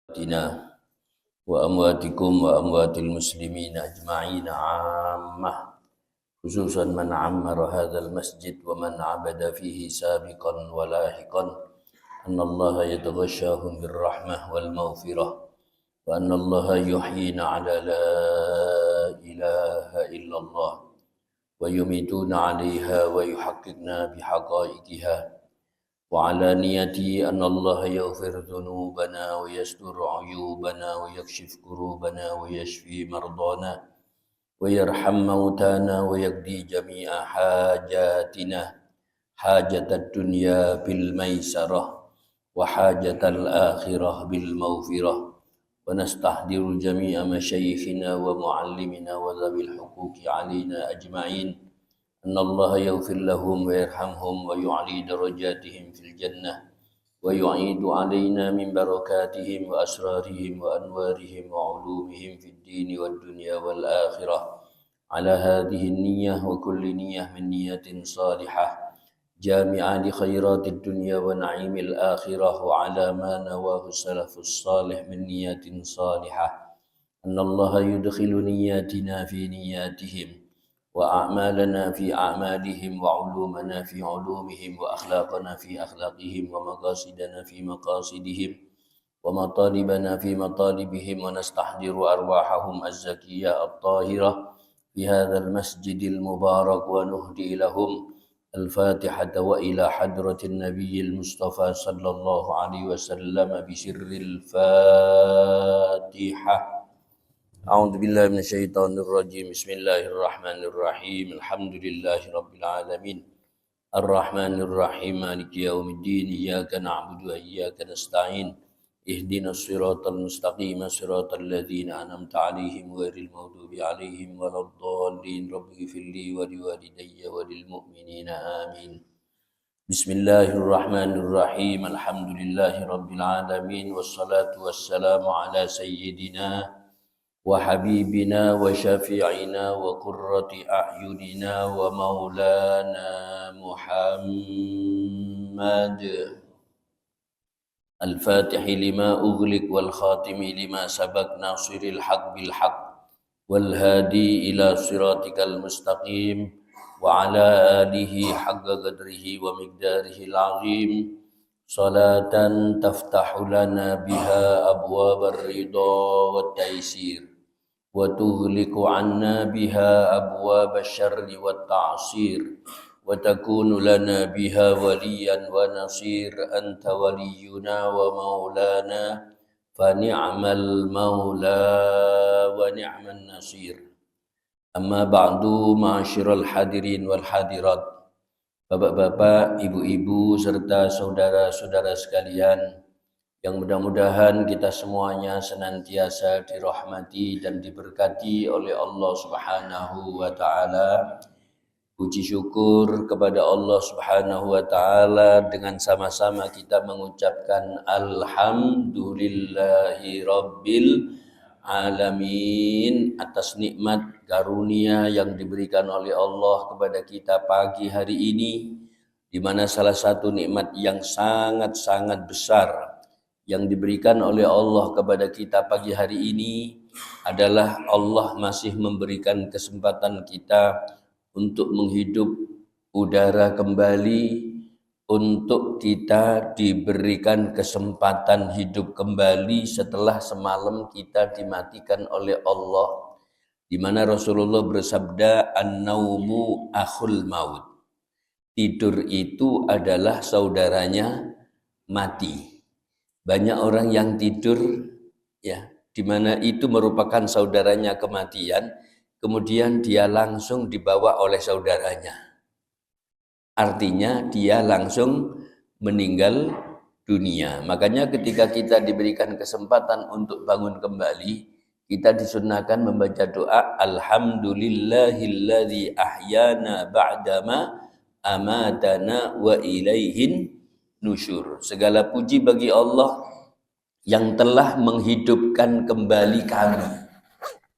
أمواتنا وأمواتكم وأموات المسلمين أجمعين عامة، خصوصا من عمر هذا المسجد ومن عبد فيه سابقا ولاحقا، أن الله يتغشاهم بالرحمة والمغفرة، وأن الله يحيينا على لا إله إلا الله ويميتون عليها ويحققنا بحقائقها، وعلى نيتي أن الله يغفر ذنوبنا ويستر عيوبنا ويكشف كروبنا ويشفي مرضانا ويرحم موتانا ويقضي جميع حاجاتنا، حاجة الدنيا بالميسرة وحاجة الآخرة بالمغفرة، ونستحضر جميع مشايخنا ومعلمنا وذوي الحقوق علينا أجمعين أن الله يغفر لهم ويرحمهم ويعلي درجاتهم في الجنة، ويعيد علينا من بركاتهم وأسرارهم وأنوارهم وعلومهم في الدين والدنيا والآخرة على هذه النية وكل نية من نية صالحة جامعة لخيرات الدنيا ونعيم الآخرة، وعلى ما نواه السلف الصالح من نية صالحة أن الله يدخل نياتنا في نياتهم وأعمالنا في أعمالهم وعلومنا في علومهم وأخلاقنا في أخلاقهم ومقاصدنا في مقاصدهم ومطالبنا في مطالبهم، ونستحضر أرواحهم الزكية الطاهرة في هذا المسجد المبارك ونهدي لهم الفاتحة وإلى حضرة النبي المصطفى صلى الله عليه وسلم بسر الفاتحة. أعوذ بالله من الشيطان الرجيم. بسم الله الرحمن الرحيم. الحمد لله رب العالمين الرحمن الرحيم مالك يوم الدين، إياك نعبد وإياك نستعين، اهدنا الصراط المستقيم صراط الذين أنعمت عليهم غير المغضوب عليهم ولا الضالين. رب اغفر لي ولوالدي وللمؤمنين آمين. بسم الله الرحمن الرحيم. الحمد لله رب العالمين، والصلاة والسلام على سيدنا وحبيبنا وشفيعنا وقرة أعيننا ومولانا محمد الفاتح لما أغلق والخاتم لما سبق ناصر الحق بالحق والهادي إلى صراطك المستقيم وعلى آله حق قدره ومقداره العظيم، صلاة تفتح لنا بها أبواب الرضا والتيسير وتغلق عنا بها أبواب الشر والتعصير، وتكون لنا بها وليا ونصير. أنت ولينا ومولانا فنعم المولى ونعم النصير. Amma ba'du, ma'asyiral hadirin wal hadirat, bapak-bapak, ibu-ibu serta saudara-saudara sekalian, yang mudah-mudahan kita semuanya senantiasa dirahmati dan diberkati oleh Allah Subhanahu wa taala. Puji syukur kepada Allah Subhanahu wa taala, dengan sama-sama kita mengucapkan alhamdulillahi rabbil alamin atas nikmat karunia yang diberikan oleh Allah kepada kita pagi hari ini, di mana salah satu nikmat yang sangat-sangat besar yang diberikan oleh Allah kepada kita pagi hari ini adalah Allah masih memberikan kesempatan kita untuk menghidup udara kembali, untuk kita diberikan kesempatan hidup kembali setelah semalam kita dimatikan oleh Allah, di mana Rasulullah bersabda, an-naumu akhul maut, tidur itu adalah saudaranya mati. Banyak orang yang tidur ya, di mana itu merupakan saudaranya kematian, kemudian dia langsung dibawa oleh saudaranya. Artinya dia langsung meninggal dunia. Makanya ketika kita diberikan kesempatan untuk bangun kembali, kita disunnahkan membaca doa alhamdulillahilladzi ahyana ba'dama amatana wa ilaihin nusyur. Segala puji bagi Allah yang telah menghidupkan kembali kami,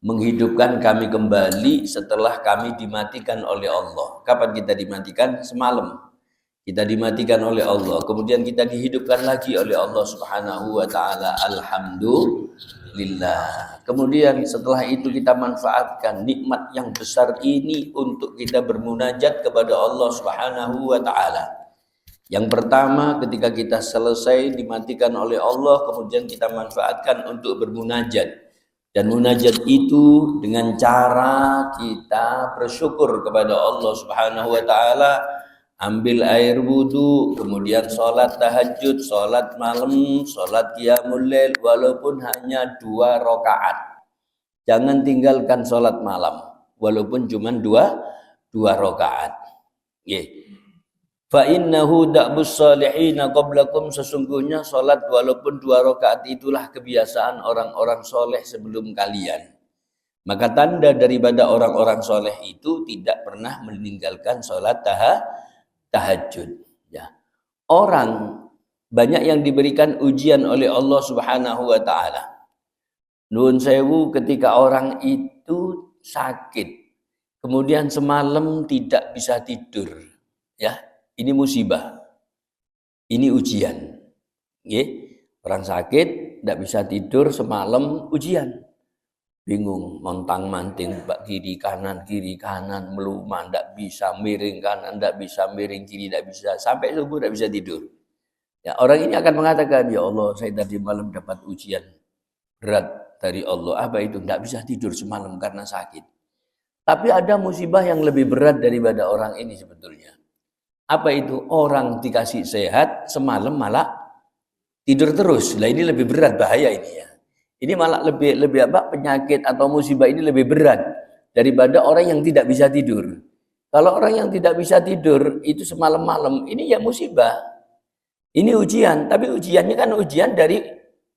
menghidupkan kami kembali setelah kami dimatikan oleh Allah. Kapan kita dimatikan? Semalam. Kita dimatikan oleh Allah, kemudian kita dihidupkan lagi oleh Allah Subhanahu wa taala. Alhamdulillah. Kemudian setelah itu kita manfaatkan nikmat yang besar ini untuk kita bermunajat kepada Allah Subhanahu wa taala. Yang pertama, ketika kita selesai dimatikan oleh Allah, kemudian kita manfaatkan untuk bermunajat. Dan munajat itu dengan cara kita bersyukur kepada Allah Subhanahu wa taala, ambil air wudu, kemudian sholat tahajud, sholat malam, sholat qiyamul lail, walaupun hanya 2 rakaat. Jangan tinggalkan sholat malam, walaupun cuma 2 rakaat. Fa innahu da'bus salihina qablakum, sesungguhnya sholat walaupun 2 rakaat itulah kebiasaan orang-orang soleh sebelum kalian. Maka tanda daripada orang-orang soleh itu tidak pernah meninggalkan sholat tahajud. Ya. Orang banyak yang diberikan ujian oleh Allah Subhanahu wa taala. Nuwun sewu, ketika orang itu sakit, kemudian semalam tidak bisa tidur, ya. Ini musibah. Ini ujian. Orang sakit tidak bisa tidur semalam, ujian. Bingung, montang-manting kiri kanan, melumah, tidak bisa miring kanan, tidak bisa miring kiri, tidak bisa, sampai subuh tidak bisa tidur. Ya, orang ini akan mengatakan, ya Allah, saya tadi malam dapat ujian berat dari Allah. Apa itu? Tidak bisa tidur semalam karena sakit. Tapi ada musibah yang lebih berat daripada orang ini sebetulnya. Apa itu? Orang dikasih sehat, semalam malah tidur terus. Lah ini lebih berat, bahaya ini ya. Ini malah lebih apa? Penyakit atau musibah ini lebih berat daripada orang yang tidak bisa tidur. Kalau orang yang tidak bisa tidur itu semalam-malam, ini ya musibah. Ini ujian, tapi ujiannya kan ujian dari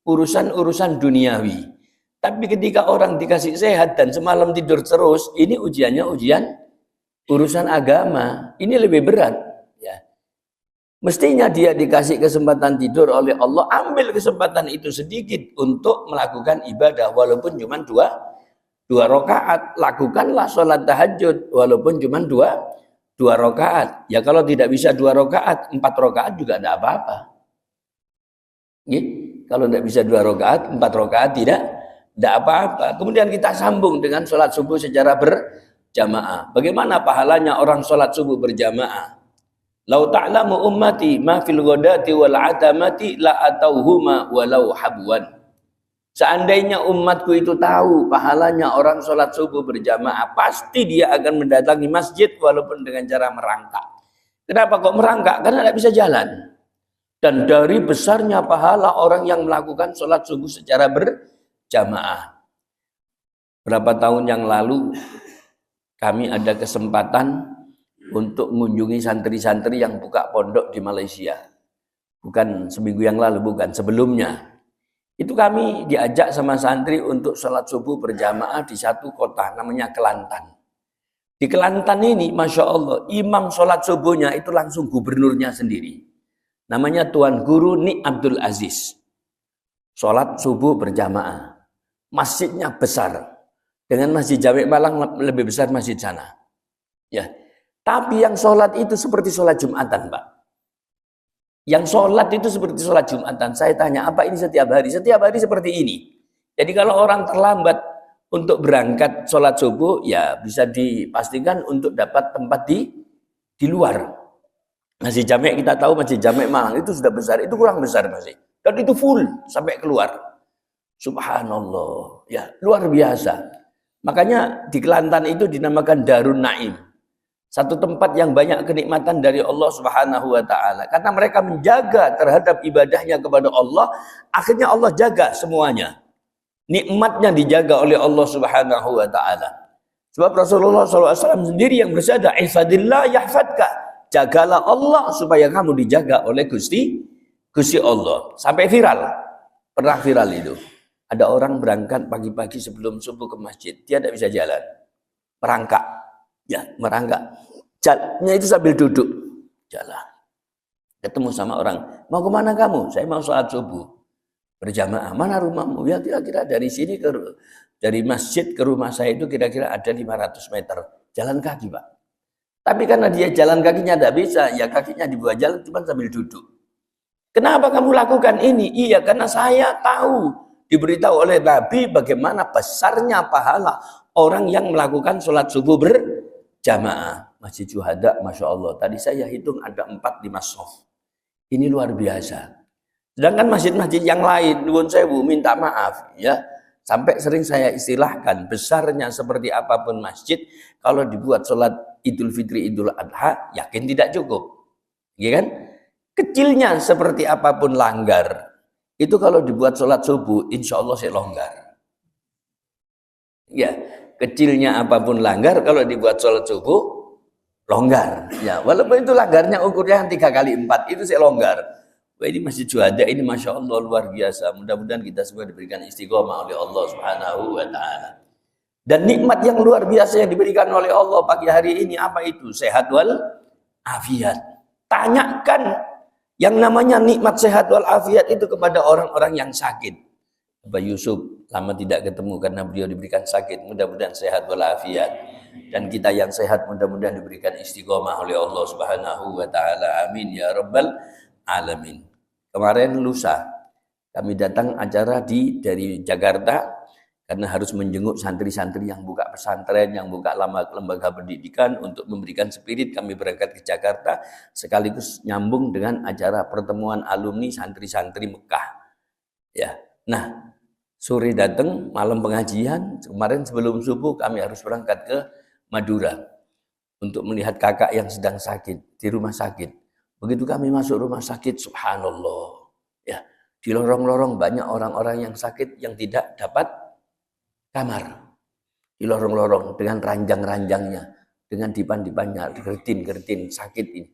urusan-urusan duniawi. Tapi ketika orang dikasih sehat dan semalam tidur terus, ini ujiannya ujian urusan agama. Ini lebih berat. Mestinya dia dikasih kesempatan tidur oleh Allah, ambil kesempatan itu sedikit untuk melakukan ibadah walaupun cuma 2 rakaat. Lakukanlah sholat tahajud walaupun cuma 2 rakaat. Ya kalau tidak bisa 2 rakaat, 4 rakaat juga tidak apa-apa. Kalau tidak bisa 2 rakaat, 4 rakaat tidak apa-apa. Kemudian kita sambung dengan sholat subuh secara berjamaah. Bagaimana pahalanya orang sholat subuh berjamaah? Lau ta'lamu ummati ma fil ghadati wal atamati la atauhuma walau habwan. Seandainya umatku itu tahu pahalanya orang sholat subuh berjamaah, pasti dia akan mendatangi masjid walaupun dengan cara merangkak. Kenapa kok merangkak? Karena tidak bisa jalan. Dan dari besarnya pahala orang yang melakukan sholat subuh secara berjamaah. Berapa tahun yang lalu kami ada kesempatan untuk mengunjungi santri-santri yang buka pondok di Malaysia. Bukan seminggu yang lalu, bukan, sebelumnya. Itu kami diajak sama santri untuk sholat subuh berjamaah di satu kota, namanya Kelantan. Di Kelantan ini, Masya Allah, imam sholat subuhnya itu langsung gubernurnya sendiri. Namanya Tuan Guru Ni Abdul Aziz. Sholat subuh berjamaah. Masjidnya besar. Dengan Masjid Jami' Malang lebih besar masjid sana. Ya. Tapi yang sholat itu seperti sholat Jumatan, Pak. Yang sholat itu seperti sholat Jumatan. Saya tanya, apa ini setiap hari? Setiap hari seperti ini. Jadi kalau orang terlambat untuk berangkat sholat subuh, ya bisa dipastikan untuk dapat tempat di luar. Masjid Jami' kita tahu, Masjid Jami' Malang itu sudah besar, itu kurang besar masih. Dan itu full sampai keluar. Subhanallah, ya luar biasa. Makanya di Kelantan itu dinamakan Darun Naim. Satu tempat yang banyak kenikmatan dari Allah Subhanahu wa taala. Karena mereka menjaga terhadap ibadahnya kepada Allah, akhirnya Allah jaga semuanya. Nikmatnya dijaga oleh Allah Subhanahu wa taala. Sebab Rasulullah SAW sendiri yang bersabda, "Ihfadillah yahfadka." Jagalah Allah supaya kamu dijaga oleh Gusti Allah. Sampai viral. Pernah viral itu. Ada orang berangkat pagi-pagi sebelum subuh ke masjid, dia tidak bisa jalan. Merangkak. Ya, merangkak. Jalannya itu sambil duduk. Jalan. Ketemu sama orang. Mau kemana kamu? Saya mau sholat subuh. Berjamaah. Mana rumahmu? Ya kira-kira dari sini dari masjid ke rumah saya itu kira-kira ada 500 meter. Jalan kaki, Pak. Tapi karena dia jalan kakinya tidak bisa, ya kakinya dibuat jalan cuma sambil duduk. Kenapa kamu lakukan ini? Iya, karena saya tahu, diberitahu oleh Nabi bagaimana besarnya pahala orang yang melakukan sholat subuh berjamaah. Masjid Syuhada, Masya Allah. Tadi saya hitung ada 4-5 shaf. Ini luar biasa. Sedangkan masjid-masjid yang lain, nuwun sewu, minta maaf, ya. Sampai sering saya istilahkan, besarnya seperti apapun masjid, kalau dibuat sholat Idul Fitri, Idul Adha, yakin tidak cukup. Ya kan? Kecilnya seperti apapun langgar, itu kalau dibuat sholat subuh, insya Allah saya longgar. Ya, kecilnya apapun langgar, kalau dibuat sholat subuh, longgar. Ya, walaupun itu langgarnya ukurnya 3x4, itu saya longgar. Wah, ini Masjid Syuhada ini Masya Allah luar biasa. Mudah-mudahan kita semua diberikan istiqomah oleh Allah Subhanahu wa Ta'ala. Dan nikmat yang luar biasa yang diberikan oleh Allah pagi hari ini apa itu? Sehat wal afiat. Tanyakan yang namanya nikmat sehat wal afiat itu kepada orang-orang yang sakit. Bapak Yusuf lama tidak ketemu karena beliau diberikan sakit. Mudah-mudahan sehat wal afiat. Dan kita yang sehat mudah-mudahan diberikan istiqomah oleh Allah Subhanahu wa Ta'ala. Amin ya rabbal alamin. Kemarin lusa kami datang acara dari Jakarta karena harus menjenguk santri-santri yang buka pesantren, yang buka lembaga pendidikan untuk memberikan spirit. Kami berangkat ke Jakarta sekaligus nyambung dengan acara pertemuan alumni santri-santri Mekah. Ya, nah sore datang, malam pengajian. Kemarin sebelum subuh kami harus berangkat ke Madura untuk melihat kakak yang sedang sakit di rumah sakit. Begitu kami masuk rumah sakit, subhanallah, ya, di lorong-lorong banyak orang-orang yang sakit yang tidak dapat kamar. Di lorong-lorong dengan ranjang-ranjangnya, dengan dipan-dipannya, gertin-gertin sakit ini.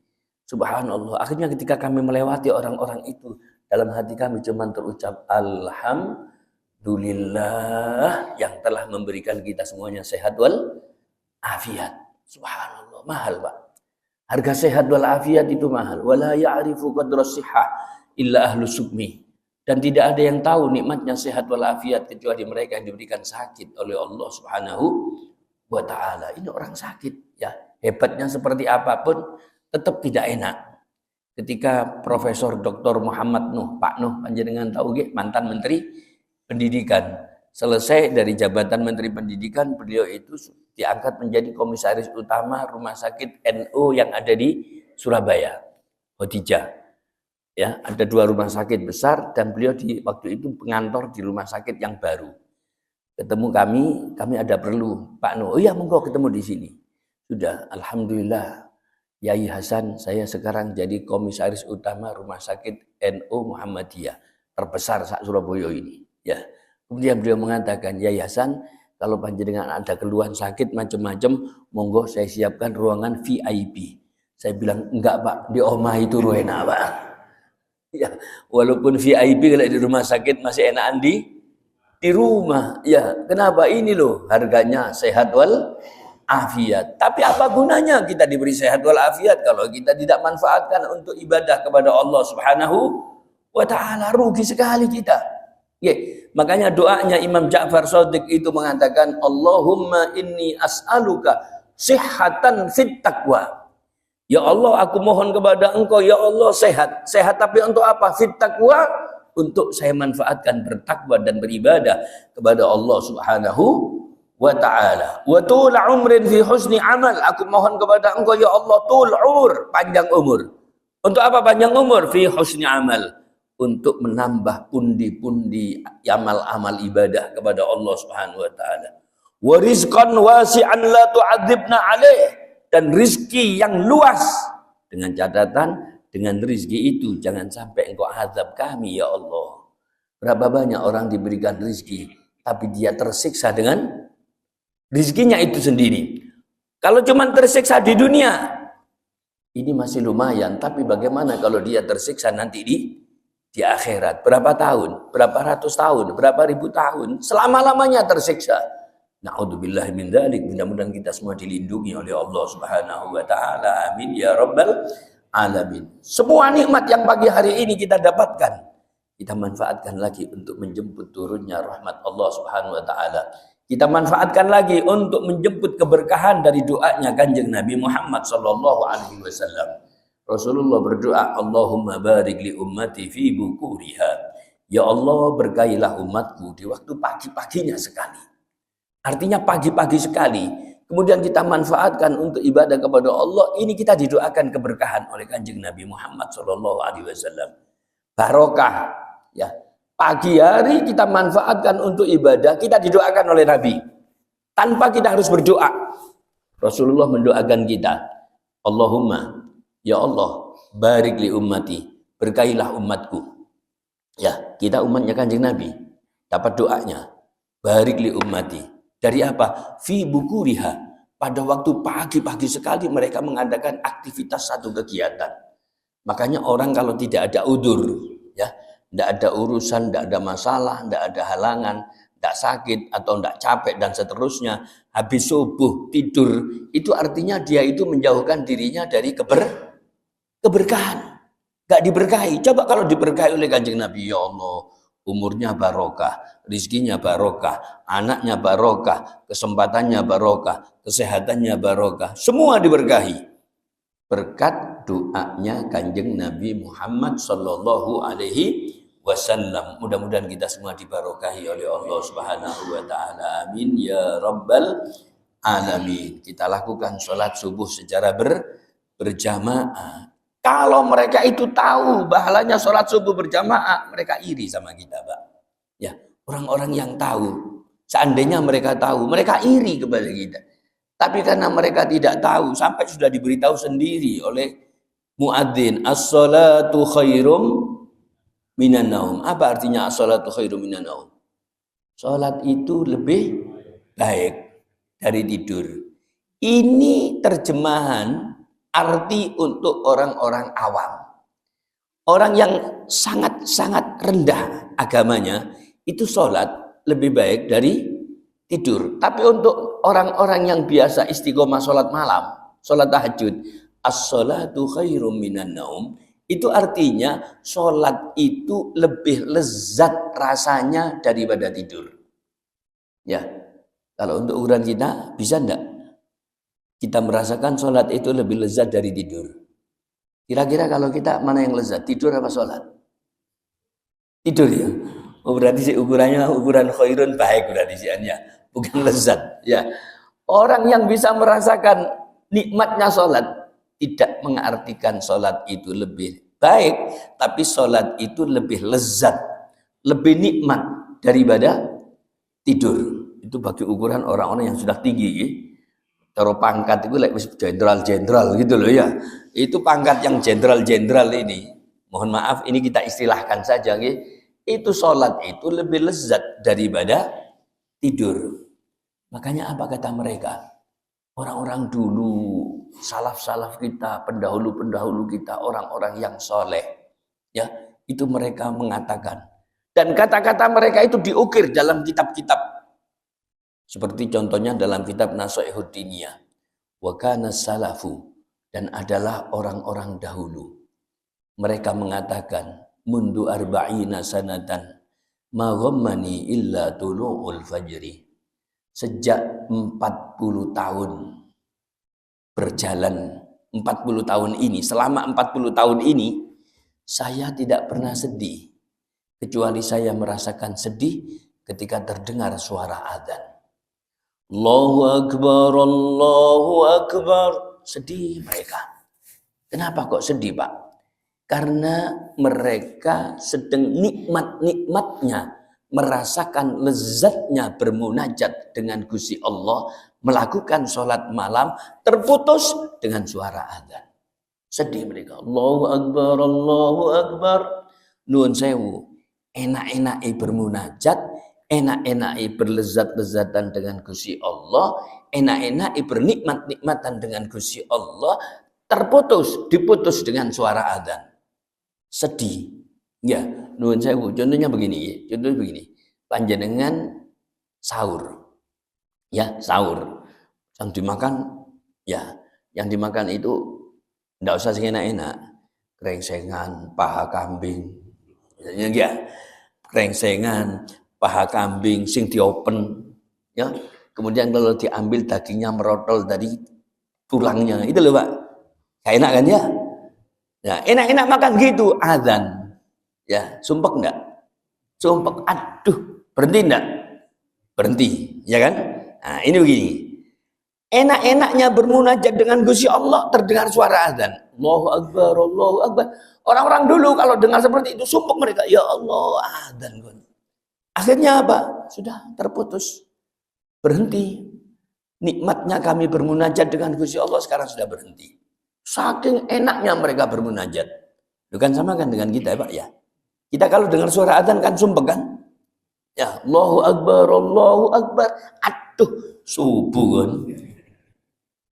Subhanallah. Akhirnya ketika kami melewati orang-orang itu, dalam hati kami cuma terucap alhamdulillah yang telah memberikan kita semuanya sehat wal afiat. Subhanallah, mahal Pak. Harga sehat wal afiat itu mahal. Wala ya'rifu qadra sihah illa ahlu sukmi. Dan tidak ada yang tahu nikmatnya sehat wal afiat kecuali mereka yang diberikan sakit oleh Allah Subhanahu wa Ta'ala. Ini orang sakit, ya. Hebatnya seperti apapun tetap tidak enak. Ketika Profesor Dr. Muhammad Nuh, Pak Nuh panjenengan tahu nggih, mantan Menteri Pendidikan, selesai dari jabatan Menteri Pendidikan, beliau itu diangkat menjadi komisaris utama rumah sakit NU yang ada di Surabaya, Hodijah. Ya, ada 2 rumah sakit besar dan beliau waktu itu pengantor di rumah sakit yang baru. Ketemu kami ada perlu, Pak Nuh. Oh iya, monggo ketemu di sini. Sudah, alhamdulillah. Yai Hasan, saya sekarang jadi komisaris utama rumah sakit NU Muhammadiyah terbesar saat Surabaya ini. Ya. Kemudian beliau mengatakan, Yai Hasan, kalau panjenengan ada keluhan sakit macam-macam, monggo saya siapkan ruangan VIP. Saya bilang, enggak Pak, di omah itu enak Pak. Ya, walaupun VIP kalau di rumah sakit masih enakan di rumah. Ya, kenapa ini loh harganya sehat wal afiat. Tapi apa gunanya kita diberi sehat wal afiat kalau kita tidak manfaatkan untuk ibadah kepada Allah Subhanahu wa Ta'ala? Rugi sekali kita. Ya, makanya doanya Imam Ja'far Shadiq itu mengatakan, Allahumma inni as'aluka sihhatan fit taqwa. Ya Allah, aku mohon kepada Engkau, ya Allah, sehat. Sehat tapi untuk apa? Fit taqwa, untuk saya manfaatkan bertakwa dan beribadah kepada Allah Subhanahu wa Ta'ala. Wa tul umrin fi husni amal. Aku mohon kepada Engkau, ya Allah, tul umur, panjang umur. Untuk apa panjang umur? Fi husni amal. Untuk menambah pundi-pundi amal-amal ibadah kepada Allah Subhanahu wa Ta'ala. Wa rizqan wasi'an la tu'adzibna alaih, dan rizki yang luas, dengan catatan dengan rizki itu jangan sampai Engkau azab kami ya Allah. Berapa banyak orang diberikan rizki tapi dia tersiksa dengan rizkinya itu sendiri. Kalau cuma tersiksa di dunia ini masih lumayan, tapi bagaimana kalau dia tersiksa nanti di akhirat? Berapa tahun, berapa ratus tahun, berapa ribu tahun, selama-lamanya tersiksa. Na'udzubillahi min dzalik. Mudah-mudahan kita semua dilindungi oleh Allah Subhanahu wa Ta'ala. Amin ya rabbal alamin. Semua nikmat yang pagi hari ini kita dapatkan, kita manfaatkan lagi untuk menjemput turunnya rahmat Allah Subhanahu wa Ta'ala. kita manfaatkan lagi untuk menjemput keberkahan dari doanya Kanjeng Nabi Muhammad sallallahu alaihi wasallam. Rasulullah berdoa, Allahumma barik li ummati fi bukuriha. Ya Allah, berkailah umatku di waktu pagi-paginya sekali. Artinya pagi-pagi sekali. Kemudian kita manfaatkan untuk ibadah kepada Allah. Ini kita didoakan keberkahan oleh Kanjeng Nabi Muhammad sallallahu alaihi wasallam. Barokah, ya. Pagi hari kita manfaatkan untuk ibadah, kita didoakan oleh Nabi. Tanpa kita harus berdoa. Rasulullah mendoakan kita. Allahumma, ya Allah, barik li ummati, berkailah umatku. Ya, kita umatnya Kanjeng Nabi. Dapat doanya. Barik li ummati. Dari apa? Fi bukuriha. Pada waktu pagi-pagi sekali mereka mengadakan aktivitas satu kegiatan. Makanya orang kalau tidak ada udur, ya, tidak ada urusan, tidak ada masalah, tidak ada halangan, tidak sakit atau tidak capek dan seterusnya, habis subuh tidur, itu artinya dia itu menjauhkan dirinya dari keberkahan. Gak diberkahi. Coba kalau diberkahi oleh Kanjeng Nabi, ya Allah, umurnya barokah, rizkinya barokah, anaknya barokah, kesempatannya barokah, kesehatannya barokah, semua diberkahi. Berkat doanya Kanjeng Nabi Muhammad sallallahu alaihi wasallam. Mudah-mudahan kita semua dibarokahi oleh Allah Subhanahu wa taala. Amin ya rabbal alamin. Kita lakukan sholat subuh secara berjamaah. Kalau mereka itu tahu pahalanya sholat subuh berjamaah, mereka iri sama kita, Pak. Ya, orang-orang yang tahu, seandainya mereka tahu, mereka iri kepada kita. Tapi karena mereka tidak tahu, sampai sudah diberitahu sendiri oleh muadzin, as-salatu khairum minan naum. Apa artinya as-salatu khairum minan naum? Salat itu lebih baik dari tidur. Ini terjemahan arti untuk orang-orang awam. Orang yang sangat-sangat rendah agamanya, itu salat lebih baik dari tidur. Tapi untuk orang-orang yang biasa istiqomah sholat malam, sholat tahajud, as-sholatu khairum minan naum, itu artinya sholat itu lebih lezat rasanya daripada tidur. Ya, kalau untuk ukuran kita, bisa enggak kita merasakan sholat itu lebih lezat dari tidur? Kira-kira kalau kita mana yang lezat, tidur apa sholat? Tidur ya. Oh, berarti ukurannya ukuran khairun baik berarti siannya, bukan lezat. Ya, orang yang bisa merasakan nikmatnya sholat tidak mengartikan sholat itu lebih baik, tapi sholat itu lebih lezat, lebih nikmat daripada tidur. Itu bagi ukuran orang-orang yang sudah tinggi. Ya. Taruh pangkat itu like jenderal-jenderal gitu loh ya. Itu pangkat yang jenderal-jenderal ini. Mohon maaf, ini kita istilahkan saja. Ya. Itu sholat itu lebih lezat daripada tidur. Makanya apa kata mereka? Orang-orang dulu, salaf-salaf kita, pendahulu-pendahulu kita, orang-orang yang soleh. Ya, itu mereka mengatakan. Dan kata-kata mereka itu diukir dalam kitab-kitab. Seperti contohnya dalam kitab Nasha'ihud Diniyah. Wa kana salafu. Dan adalah orang-orang dahulu. Mereka mengatakan, mundu arba'ina sanatan ma ghammani illa tulu'ul fajri. Sejak 40 tahun berjalan, 40 tahun ini, selama 40 tahun ini saya tidak pernah sedih kecuali saya merasakan sedih ketika terdengar suara adzan. Allahu akbar, Allahu akbar. Sedih mereka. Kenapa kok sedih, Pak? Karena mereka sedang nikmat-nikmatnya, merasakan lezatnya bermunajat dengan Gusti Allah, melakukan sholat malam, terputus dengan suara adzan. Sedih mereka. Allahu akbar, Allahu akbar. Nuwun sewu. Enak-enaki bermunajat, enak-enaki berlezat-lezatan dengan Gusti Allah, enak-enaki bernikmat-nikmatan dengan Gusti Allah, diputus dengan suara adzan. Sedih. Ya, nuwun sewu. Contohnya begini, panjenengan sahur. Ya, sahur. Yang dimakan, ya, yang dimakan itu enggak usah sing enak-enak. Krengsengan, paha kambing. Ya, krengsengan, paha kambing sing diopen. Ya. Kemudian kalau diambil dagingnya merotol dari tulangnya. Itu loh Pak. Gak enak kan ya? Ya, enak-enak makan gitu, azan. Ya, sumpek enggak? Sumpek. Aduh, berhenti enggak? Berhenti, ya kan? Nah, ini begini. Enak-enaknya bermunajat dengan Gusti Allah terdengar suara azan. Allahu Akbar, Allahu Akbar. Orang-orang dulu kalau dengar seperti itu sumpek mereka, ya Allah, azan. Akhirnya apa? Sudah terputus. Berhenti. Nikmatnya kami bermunajat dengan Gusti Allah sekarang sudah berhenti. Saking enaknya mereka bermunajat. Bukan sama kan dengan kita ya Pak ya. Kita kalau dengar suara azan kan sumpek kan? Ya, Allahu Akbar, Allahu Akbar. Aduh, subuh kan.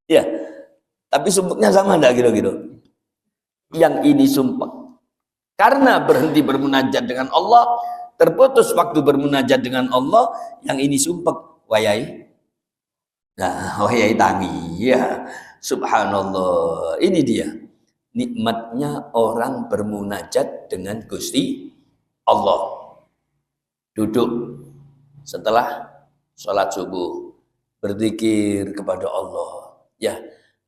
Ya, tapi sumpeknya sama enggak gitu-gitu? Yang ini sumpek. Karena berhenti bermunajat dengan Allah, terputus waktu bermunajat dengan Allah, yang ini sumpek, wayai. Nah, wayai tangi. Ya, subhanallah. Ini dia. Nikmatnya orang bermunajat dengan Gusti Allah. Duduk setelah sholat subuh, berzikir kepada Allah. Ya,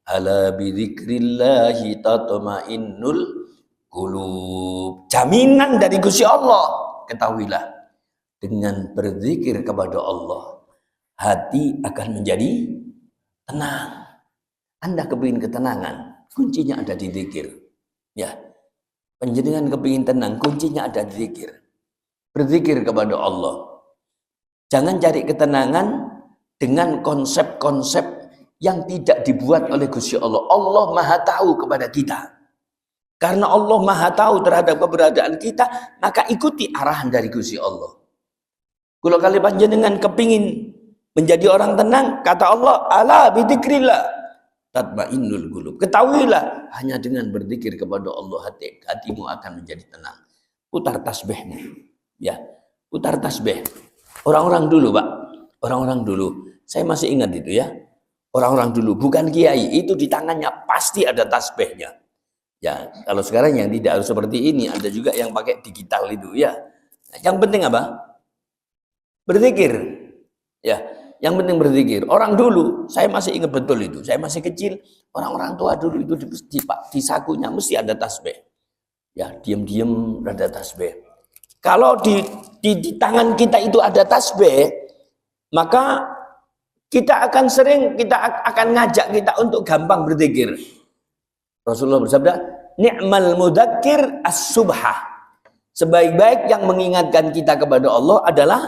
ala bidzikrillahi tatma'innul qulub. Jaminan dari Gusti Allah. Ketahuilah, dengan berzikir kepada Allah, hati akan menjadi tenang. Anda kepingin ketenangan, kuncinya ada di zikir. Ya, panjenengan kepingin tenang, kuncinya ada di zikir. Berzikir kepada Allah. Jangan cari ketenangan dengan konsep-konsep yang tidak dibuat oleh Gusti Allah. Allah Maha tahu kepada kita. Karena Allah Maha tahu terhadap keberadaan kita, maka ikuti arahan dari Gusti Allah. Kalau kalian panjenengan kepingin menjadi orang tenang, kata Allah, ala bidzikrillah tatmainnul qulub. Ketahuilah, hanya dengan berzikir kepada Allah hatimu akan menjadi tenang. Putar tasbihmu. Ya, putar tasbih. Orang-orang dulu, Pak. Orang-orang dulu. Saya masih ingat itu ya. Orang-orang dulu, bukan kiai, itu di tangannya pasti ada tasbihnya. Ya, kalau sekarang yang tidak harus seperti ini, ada juga yang pakai digital itu ya. Nah, yang penting apa? Berzikir. Ya, yang penting berzikir. Orang dulu, saya masih ingat betul itu. Saya masih kecil, orang-orang tua dulu itu di sakunya mesti ada tasbih. Ya, diam-diam ada tasbih. Kalau di tangan kita itu ada tasbih, maka kita akan ngajak kita untuk gampang berzikir. Rasulullah bersabda, "Ni'mal mudzakir as-subhah." Sebaik-baik yang mengingatkan kita kepada Allah adalah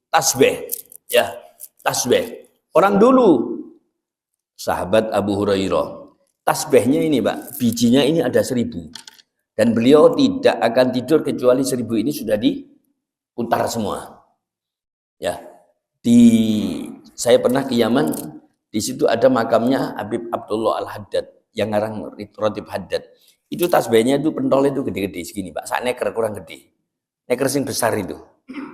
tasbih. Ya, tasbih. Orang dulu, sahabat Abu Hurairah, tasbihnya ini, Pak, bijinya ini ada 1000. Dan beliau tidak akan tidur kecuali 1000 ini sudah diputar semua. Ya, saya pernah ke Yaman, di situ ada makamnya Habib Abdullah Al-Haddad yang ngarang Rotib Haddad. Itu tasbihnya itu pentol itu gede-gede segini, Pak. Sak neker kurang gede. Neker sing besar itu.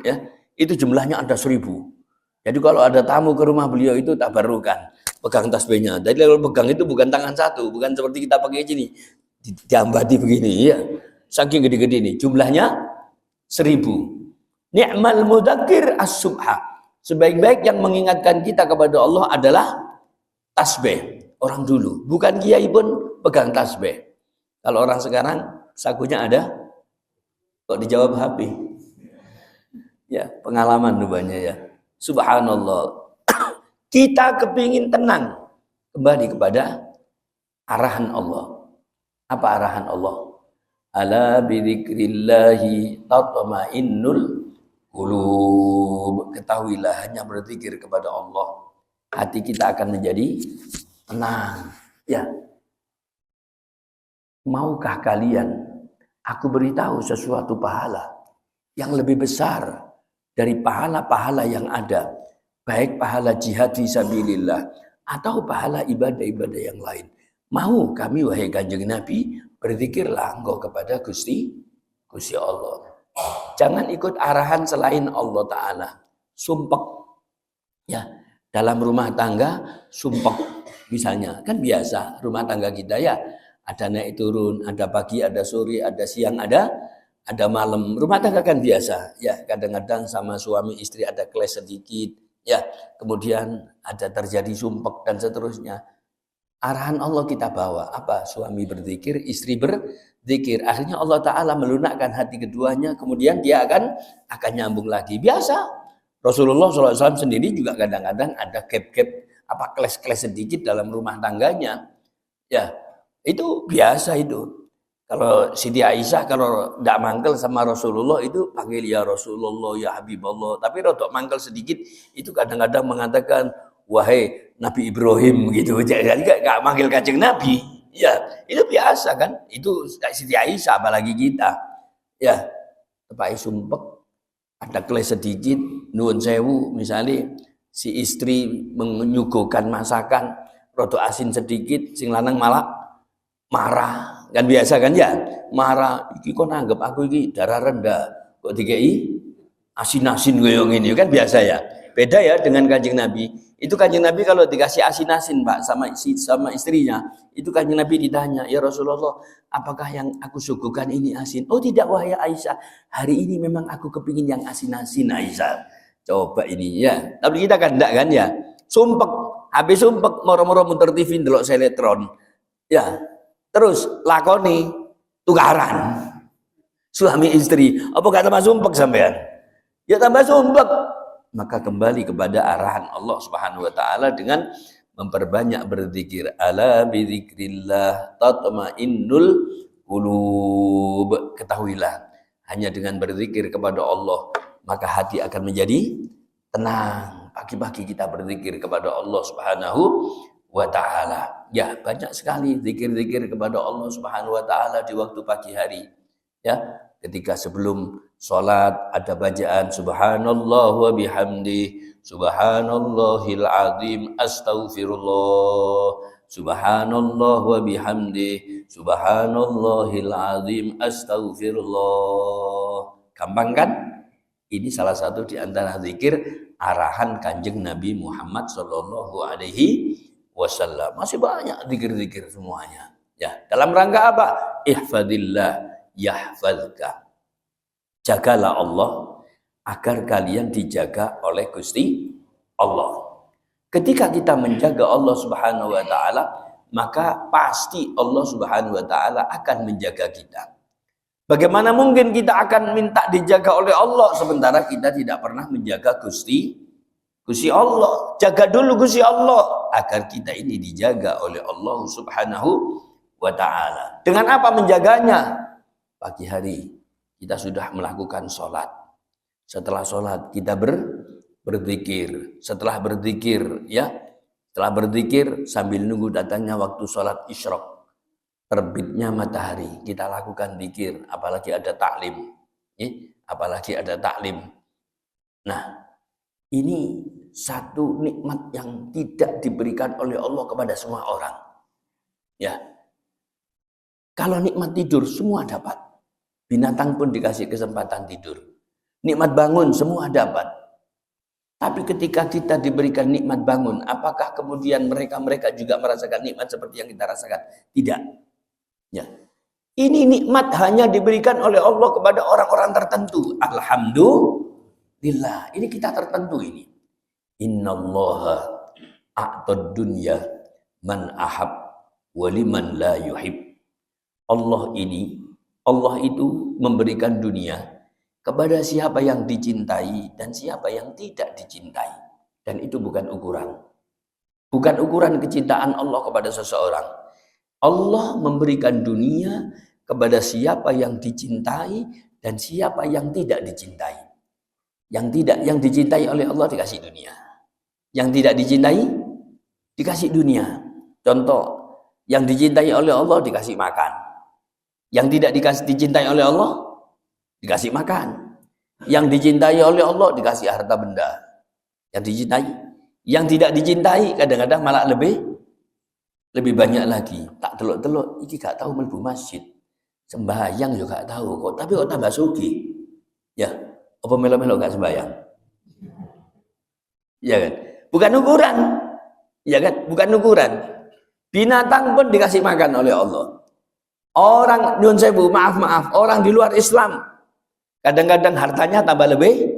Ya, itu jumlahnya ada 1000. Jadi kalau ada tamu ke rumah beliau itu tabarukan, pegang tasbihnya. Jadi kalau pegang itu bukan tangan satu, bukan seperti kita pakai sini. Diambati begini ya. Saking gede-gede ini. Jumlahnya 1000. Ni'mal mudzakir as-subha. Sebaik-baik yang mengingatkan kita kepada Allah adalah tasbih. Orang dulu, bukan kiai pun pegang tasbih. Kalau orang sekarang sakunya ada, kok dijawab HP. Ya, pengalaman rupanya ya. Subhanallah. Kita kepingin tenang, kembali kepada arahan Allah. Apa arahan Allah? Ala bidzikrillahi tatmainnul qulub. Ketahuilah, hanya berzikir kepada Allah, hati kita akan menjadi tenang. Ya. Maukah kalian aku beritahu sesuatu pahala yang lebih besar dari pahala-pahala yang ada, baik pahala jihad fisabilillah atau pahala ibadah-ibadah yang lain? Mau kami wahai Kanjeng Nabi, berzikirlah engkau kepada Gusti Allah. Jangan ikut arahan selain Allah Ta'ala. Sumpek. Ya, dalam rumah tangga sumpek. Misalnya, kan biasa rumah tangga kita ya, ada naik turun, ada pagi, ada sore, ada siang, ada malam. Rumah tangga kan biasa. Ya, kadang-kadang sama suami istri ada clash sedikit. Ya, kemudian ada terjadi sumpek dan seterusnya. Arahan Allah kita bawa. Apa? Suami berzikir, istri berzikir. Akhirnya Allah Ta'ala melunakkan hati keduanya. Kemudian dia akan nyambung lagi. Biasa. Rasulullah SAW sendiri juga kadang-kadang ada gap-gap, kles-kles sedikit dalam rumah tangganya. Ya, itu biasa itu. Kalau Siti Aisyah kalau tidak mangkel sama Rasulullah itu panggil ya Rasulullah, ya Habibullah. Tapi rodok mangkel sedikit itu kadang-kadang mengatakan wahai Nabi Ibrahim gitu. Jadi gak manggil Kanjeng Nabi. Ya, itu biasa kan. Itu Siti Aisyah apalagi kita. Ya, tepai sumpek ada keles sedikit, nuwun sewu misalnya si istri menyuguhkan masakan rodok asin sedikit, sing lanang malah marah. Kan biasa kan ya, marah, iki kok nanggep aku iki darah rendah, kok dikei asin-asin koyo ngene kan biasa ya. Beda ya dengan Kanjeng Nabi. Itu Kanjeng Nabi kalau dikasih asin-asin Pak sama istrinya, itu Kanjeng Nabi ditanya, "Ya Rasulullah, apakah yang aku suguhkan ini asin?" "Oh tidak wahai Aisyah, hari ini memang aku kepingin yang asin-asin Aisyah." Coba ini ya. Tapi kita kan enggak kan ya. Sumpek, habis sumpek moro-moro muter TV ndelok sinetron. Ya, terus lakoni tukaran suami istri. Apa gak tambah sumpek sampean? Ya tambah sumpek. Maka kembali kepada arahan Allah Subhanahu wa taala dengan memperbanyak berzikir. Ala bidzikrillah tatmainnul qulub. Ketahuilah, hanya dengan berzikir kepada Allah maka hati akan menjadi tenang. Pagi-pagi kita berzikir kepada Allah Subhanahu wa ta'ala. Ya, banyak sekali zikir-zikir kepada Allah Subhanahu wa ta'ala di waktu pagi hari. Ya, ketika sebelum sholat ada bacaan subhanallah wa bihamdi, subhanallahil azim, astaghfirullah, subhanallah wa bihamdi, subhanallahil azim, astaghfirullah. Gampang kan? Ini salah satu di antara zikir arahan Kanjeng Nabi Muhammad sallallahu alaihi wasallam. Masih banyak zikir-zikir semuanya. Ya, dalam rangka apa? Ihfadillah yahfazka. Jagalah Allah agar kalian dijaga oleh Gusti Allah. Ketika kita menjaga Allah Subhanahu wa taala, maka pasti Allah Subhanahu wa taala akan menjaga kita. Bagaimana mungkin kita akan minta dijaga oleh Allah sementara kita tidak pernah menjaga Gusti Allah. Jaga dulu Gusti Allah agar kita ini dijaga oleh Allah Subhanahu wa taala. Dengan apa menjaganya? Pagi hari kita sudah melakukan sholat. Setelah sholat kita berzikir. Setelah berzikir sambil nunggu datangnya waktu sholat isyraq, terbitnya matahari, kita lakukan zikir, apalagi ada taklim. Nah, ini satu nikmat yang tidak diberikan oleh Allah kepada semua orang. Ya. Kalau nikmat tidur semua dapat. Binatang pun dikasih kesempatan tidur. Nikmat bangun semua dapat. Tapi ketika kita diberikan nikmat bangun, apakah kemudian mereka juga merasakan nikmat seperti yang kita rasakan? Tidak. Ya. Ini nikmat hanya diberikan oleh Allah kepada orang-orang tertentu. Alhamdulillah. Ini kita tertentu ini. Innallaha a'tad dunya man ahab waliman la yuhib. Allah itu memberikan dunia kepada siapa yang dicintai dan siapa yang tidak dicintai. Dan itu bukan ukuran. Bukan ukuran kecintaan Allah kepada seseorang. Allah memberikan dunia kepada siapa yang dicintai dan siapa yang tidak dicintai. Yang dicintai oleh Allah dikasih dunia. Yang tidak dicintai dikasih dunia. Contoh, yang dicintai oleh Allah dikasih makan. Yang tidak dicintai oleh Allah dikasih makan. Yang dicintai oleh Allah dikasih harta benda. Yang dicintai, yang tidak dicintai kadang-kadang malah lebih banyak lagi. Tak teluk-teluk iki gak tahu mlebu masjid. Sembahyang juga gak tahu kok, tapi kok tambah sugih. Ya, apa melo-melo gak sembahyang? Ya kan? Bukan ukuran. Ya kan? Bukan ukuran. Binatang pun dikasih makan oleh Allah. Orang nyun sewu, maaf, orang di luar Islam kadang-kadang hartanya tambah lebih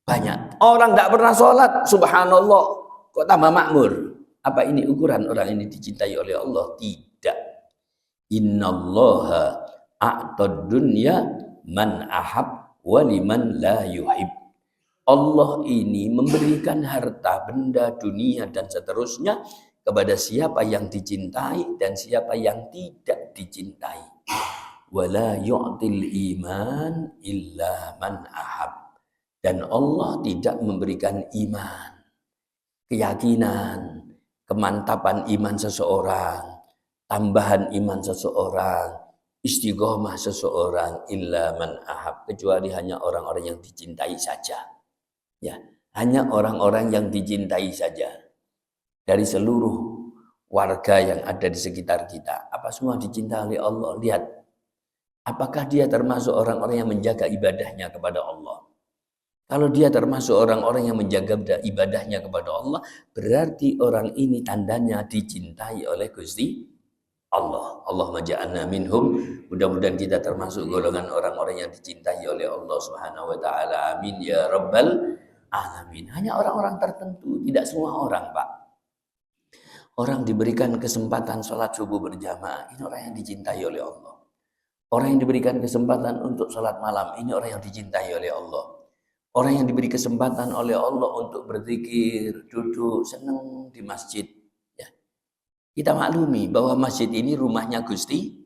Banyak. Orang tidak pernah sholat, subhanallah, kok tambah makmur. Apa ini ukuran orang ini dicintai oleh Allah? Tidak. Innallaha a'tad dunya man ahab waliman la yuhib. Allah ini memberikan harta, benda, dunia, dan seterusnya kepada siapa yang dicintai dan siapa yang tidak dicintai. Wala yu'til iman illa man ahab. Dan Allah tidak memberikan iman, keyakinan, kemantapan iman seseorang, tambahan iman seseorang, istiqomah seseorang, illa man ahab, kecuali hanya orang-orang yang dicintai saja. Ya, hanya orang-orang yang dicintai saja. Dari seluruh warga yang ada di sekitar kita, apa semua dicintai oleh Allah? Lihat, apakah dia termasuk orang-orang yang menjaga ibadahnya kepada Allah? Kalau dia termasuk orang-orang yang menjaga ibadahnya kepada Allah, berarti orang ini tandanya dicintai oleh Gusti Allah. Allahumma ja'alna minhum. Mudah-mudahan kita termasuk golongan orang-orang yang dicintai oleh Allah Subhanahu wa taala. Amin ya rabbal alamin. Hanya orang-orang tertentu, tidak semua orang, Pak. Orang diberikan kesempatan sholat subuh berjamaah, ini orang yang dicintai oleh Allah. Orang yang diberikan kesempatan untuk sholat malam, ini orang yang dicintai oleh Allah. Orang yang diberi kesempatan oleh Allah untuk berzikir, duduk, senang di masjid. Ya. Kita maklumi bahwa masjid ini rumahnya Gusti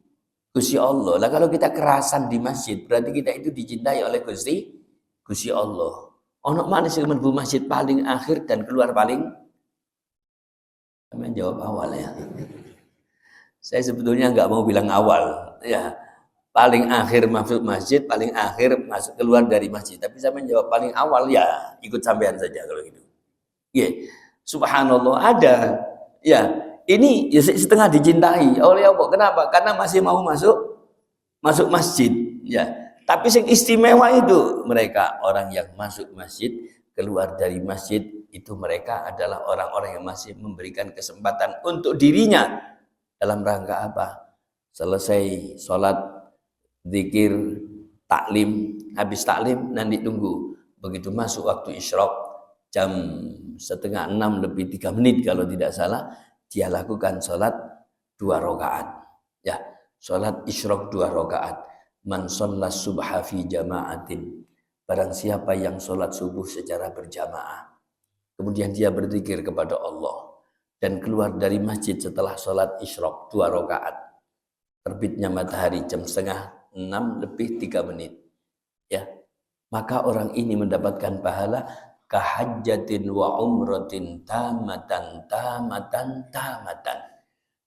Allah. Lah kalau kita kerasan di masjid, berarti kita itu dicintai oleh Gusti Allah. Ono mana sih mlebu masjid paling akhir dan keluar paling? Kami jawab awal ya. Saya sebetulnya nggak mau bilang awal, ya. Paling akhir masuk masjid, paling akhir masuk keluar dari masjid. Tapi saya menjawab paling awal, ya ikut sampean saja kalau gitu. Ya, subhanallah ada. Ya, ini ya setengah dicintai oleh Allah. Kenapa? Karena masih mau masuk masjid. Ya, tapi yang istimewa itu mereka orang yang masuk masjid, keluar dari masjid itu mereka adalah orang-orang yang masih memberikan kesempatan untuk dirinya dalam rangka apa? Selesai sholat, zikir, taklim, habis taklim nanti tunggu. Begitu masuk waktu isyraq jam 5:30 lebih 3 menit kalau tidak salah, dia lakukan sholat 2 rakaat. Ya, sholat isyraq 2 rakaat. Man shollas subha fi jama'atin. Barang siapa yang sholat subuh secara berjamaah, kemudian dia berzikir kepada Allah dan keluar dari masjid setelah sholat isyraq 2 rakaat. Terbitnya matahari jam 5:30 lebih 3 menit. Ya. Maka orang ini mendapatkan pahala kahajjatin wa umratin tamatan.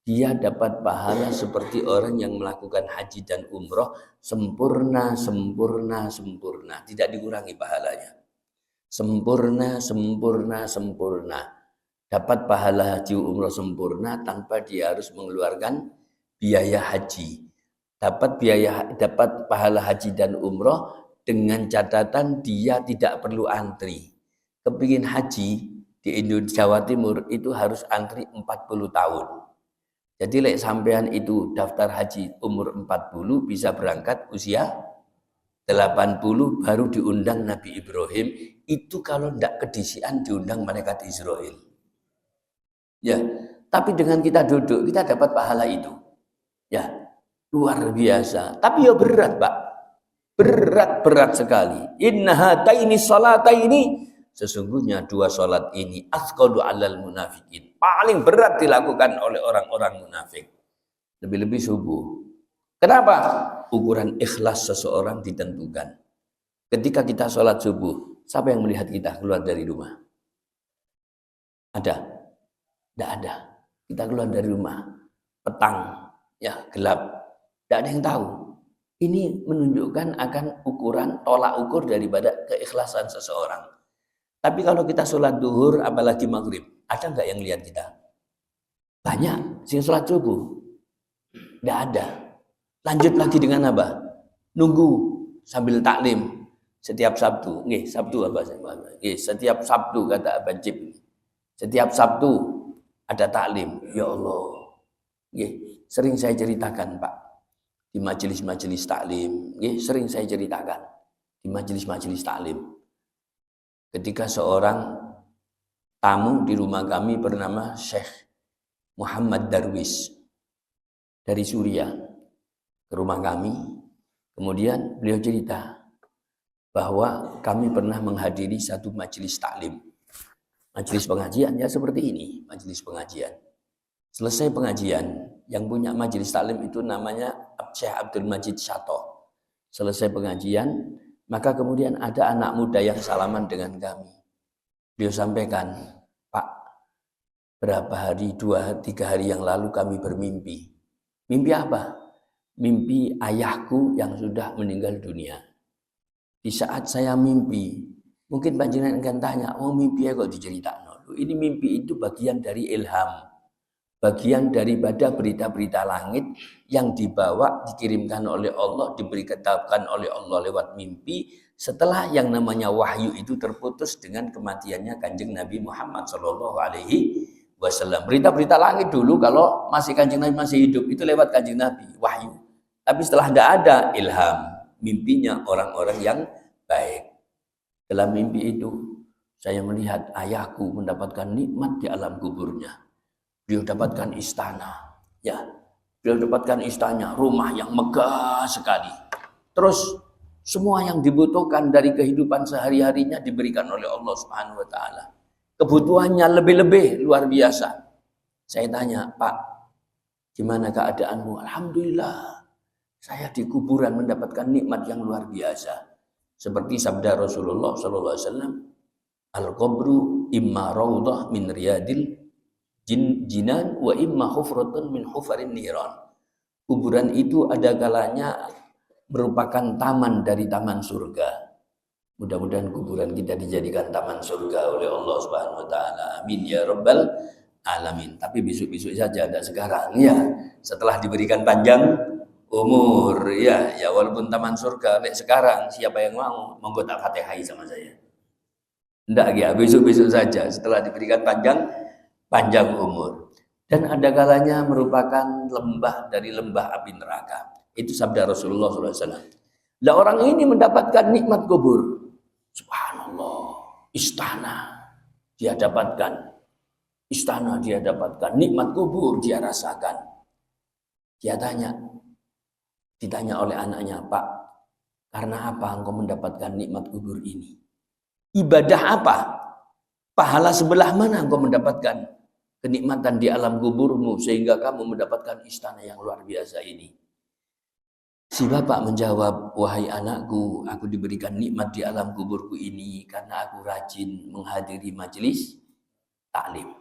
Dia dapat pahala seperti orang yang melakukan haji dan umroh sempurna. Tidak dikurangi pahalanya. Sempurna. Dapat pahala haji umroh sempurna tanpa dia harus mengeluarkan biaya haji. Dapat pahala haji dan umroh dengan catatan dia tidak perlu antri. Kepingin haji di Indonesia Jawa Timur itu harus antri 40 tahun. Jadi lek sampean itu daftar haji umur 40 bisa berangkat usia 80 baru diundang Nabi Ibrahim. Itu kalau tidak kedisian diundang malaikat Israel. Ya, tapi dengan kita duduk kita dapat pahala itu. Ya. Luar biasa, tapi ya berat, Pak. Berat sekali. Inna hataini salataini, sesungguhnya 2 salat ini asqalu 'alal munafikin. Paling berat dilakukan oleh orang-orang munafik. Lebih-lebih subuh. Kenapa? Ukuran ikhlas seseorang ditentukan. Ketika kita sholat subuh, siapa yang melihat kita keluar dari rumah? Ada? Tidak ada. Kita keluar dari rumah, petang, ya gelap. Tidak ada yang tahu. Ini menunjukkan akan ukuran, tolak ukur daripada keikhlasan seseorang. Tapi kalau kita sholat duhur, apalagi maghrib, ada nggak yang lihat kita? Banyak. Sing sholat subuh, tidak ada. Lanjut lagi dengan apa? Nunggu sambil taklim setiap Sabtu. Nggih, Sabtu apa? Nggih, setiap Sabtu kata Abang Cip. Setiap Sabtu ada taklim. Ya Allah. Nggih, sering saya ceritakan, Pak. Di majelis-majelis taklim, sering saya ceritakan di majelis-majelis taklim. ketika seorang tamu di rumah kami bernama Syekh Muhammad Darwis dari Suriah ke rumah kami. Kemudian beliau cerita bahwa kami pernah menghadiri satu majelis taklim. Majelis pengajian ya seperti ini, majelis pengajian. Selesai pengajian, yang punya majelis taklim itu namanya Syekh Abdul Majid Syato. Selesai pengajian, maka kemudian ada anak muda yang salaman dengan kami. Beliau sampaikan, Pak, berapa hari, 2-3 hari yang lalu kami bermimpi. Mimpi apa? Mimpi ayahku yang sudah meninggal dunia. Di saat saya mimpi, mungkin panjenengan akan tanya, oh mimpi kok diceritakan? Ini mimpi itu bagian dari ilham. Bagian daripada berita-berita langit yang dibawa, dikirimkan oleh Allah, diberitakan oleh Allah lewat mimpi setelah yang namanya wahyu itu terputus dengan kematiannya Kanjeng Nabi Muhammad SAW. Berita-berita langit dulu kalau masih Kanjeng Nabi masih hidup itu lewat Kanjeng Nabi, wahyu. Tapi setelah tidak ada, ilham, mimpinya orang-orang yang baik. Dalam mimpi itu saya melihat ayahku mendapatkan nikmat di alam kuburnya. Beliau dapatkan istana, ya. Beliau dapatkan istana, rumah yang megah sekali. Terus semua yang dibutuhkan dari kehidupan sehari-harinya diberikan oleh Allah Subhanahu wa taala. Kebutuhannya lebih-lebih luar biasa. Saya tanya, Pak, gimana keadaanmu? Alhamdulillah, saya di kuburan mendapatkan nikmat yang luar biasa. Seperti sabda Rasulullah SAW, al-qabru imma raudhah min riyadil jinan wa imma hufratun min hufarin niran. Kuburan itu ada kalanya merupakan taman dari taman surga. Mudah-mudahan kuburan kita dijadikan taman surga oleh Allah Subhanahu wa taala. Amin ya rabbal alamin. Tapi besok-besok saja, tidak sekarang ya. Setelah diberikan panjang umur ya, walaupun taman surga sekarang siapa yang mau monggo tak Fatihai sama saya. Tidak ya, besok-besok saja setelah diberikan panjang umur. Dan ada kalanya merupakan lembah dari lembah api neraka. Itu sabda Rasulullah SAW. Lah orang ini mendapatkan nikmat kubur. Subhanallah. Istana dia dapatkan. Istana dia dapatkan. Nikmat kubur dia rasakan. Dia ditanya oleh anaknya, Pak, karena apa engkau mendapatkan nikmat kubur ini? Ibadah apa? Pahala sebelah mana engkau mendapatkan kenikmatan di alam kuburmu sehingga kamu mendapatkan istana yang luar biasa ini? Si bapak menjawab, wahai anakku, aku diberikan nikmat di alam kuburku ini karena aku rajin menghadiri majelis taklim.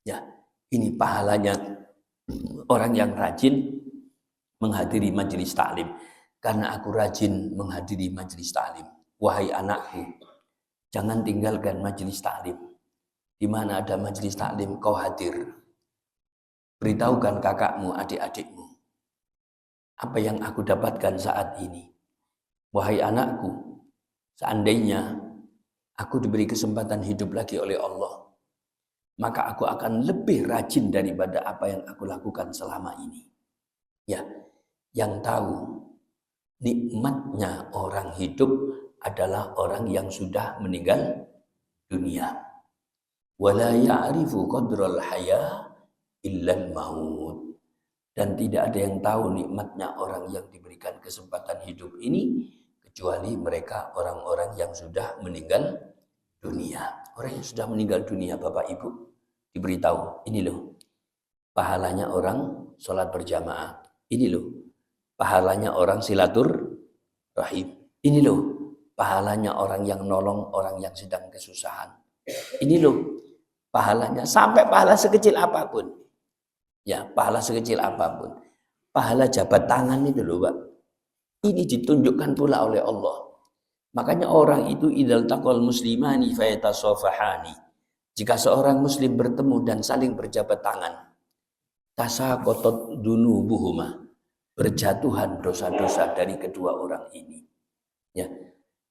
Ya, ini pahalanya orang yang rajin menghadiri majelis taklim. Karena aku rajin menghadiri majelis taklim. Wahai anakku, jangan tinggalkan majelis taklim. Di mana ada majelis taklim kau hadir. Beritahukan kakakmu, adik-adikmu apa yang aku dapatkan saat ini. Wahai anakku, seandainya aku diberi kesempatan hidup lagi oleh Allah, maka aku akan lebih rajin daripada apa yang aku lakukan selama ini. Ya, yang tahu nikmatnya orang hidup adalah orang yang sudah meninggal dunia. Wala ya'rifu qadral haya illal maut. Dan tidak ada yang tahu nikmatnya orang yang diberikan kesempatan hidup ini kecuali mereka orang-orang yang sudah meninggal dunia. Orang yang sudah meninggal dunia, Bapak Ibu, diberitahu, ini loh pahalanya orang sholat berjamaah. Ini loh pahalanya orang silaturahim. Ini loh pahalanya orang yang nolong orang yang sedang kesusahan. Ini loh pahalanya, sampai pahala sekecil apapun. Ya, pahala sekecil apapun. Pahala jabat tangan itu loh, Pak. Ini ditunjukkan pula oleh Allah. Makanya orang itu idzal taqal muslimani fayatasafahani. Jika seorang muslim bertemu dan saling berjabat tangan, tasaqatat dunubuhuma. Berjatuhan dosa-dosa dari kedua orang ini. Ya.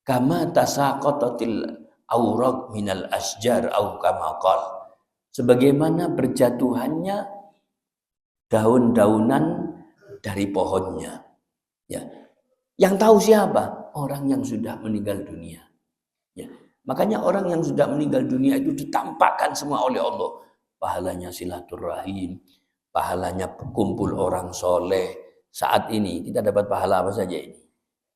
Kama tasaqatatil awraq minal asjar au kama qala. Sebagaimana berjatuhannya daun-daunan dari pohonnya. Ya. Yang tahu siapa? Orang yang sudah meninggal dunia. Ya. Makanya orang yang sudah meninggal dunia itu ditampakkan semua oleh Allah. Pahalanya silaturahim, pahalanya kumpul orang soleh. Saat ini kita dapat pahala apa saja ini?